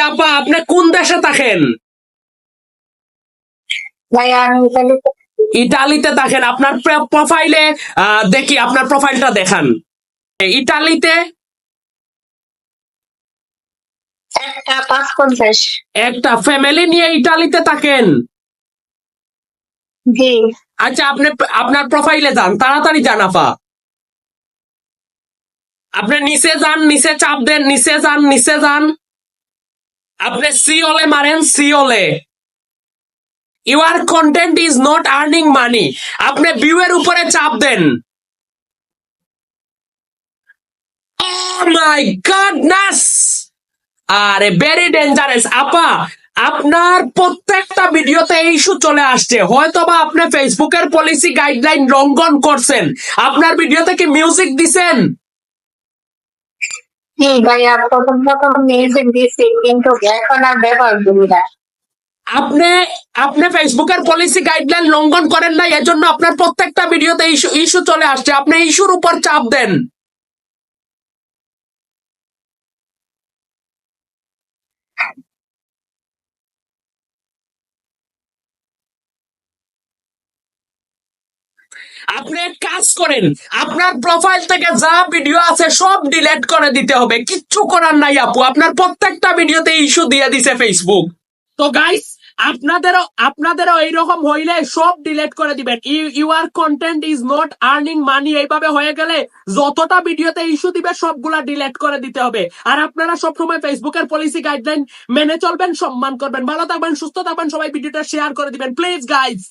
আপা, আপনি কোন দেশে থাকেন? ভাইয়া আমি ইতালিতে ইটালিতে থাকেন। আপনার প্রোফাইলে দেখি, আপনার প্রোফাইলটা দেখান। ইটালিতে একটা ৫-৫০। একটা ফ্যামিলি নিয়ে ইটালিতে থাকেন? জি। আচ্ছা, আপনি আপনার প্রোফাইলে যান, তাড়াতাড়ি যান আপা। আপনি নিচে যান, নিচে চাপ দেন, নিচে যান, নিচে যান। আপনি সিওলে মারেন, সিওলে। Your content is not earning money. আপনি ভিউ এর উপরে চাপ দেন। Oh my goodness! আরে ভেরি ডেঞ্জারাস আপা। আপনার প্রত্যেকটা ভিডিওতে ইস্যু চলে আসছে, হয়তোবা আপনি ফেসবুকের পলিসি গাইডলাইন লঙ্ঘন করছেন। আপনার ভিডিওতে কি মিউজিক দিছেন? জি ভাইয়া, প্রথম মিউজিক দিছি, কিন্তু এখন আর ব্যবহার করি না। আপনি আপনি ফেসবুকের পলিসি গাইডলাইন লঙ্ঘন করেন না, এজন্য আপনার প্রত্যেকটা ভিডিওতে ইস্যু চলে আসছে। আপনি ইস্যুর উপর চাপ দেন। আপনি এক কাজ করেন, আপনার প্রোফাইল থেকে যা ভিডিও আছে সব ডিলিট করে দিতে হবে। কিচ্ছু করার নাই আপু, আপনার প্রত্যেকটা ভিডিওতে ইস্যু দিয়ে দিছে ফেসবুক। তো গাইস, আপনাদেরও এইরকম হইলে সব ডিলিট করে দিবেন। Your content is not earning মানি এইভাবে হয়ে গেলে যতটা ভিডিওতে ইস্যু দিবে সবগুলা ডিলিট করে দিতে হবে। আর আপনারা সবসময় ফেসবুকের পলিসি গাইডলাইন মেনে চলবেন, সম্মান করবেন। ভালো থাকবেন, সুস্থ থাকবেন, সবাই ভিডিওটা শেয়ার করে দিবেন প্লিজ গাইস।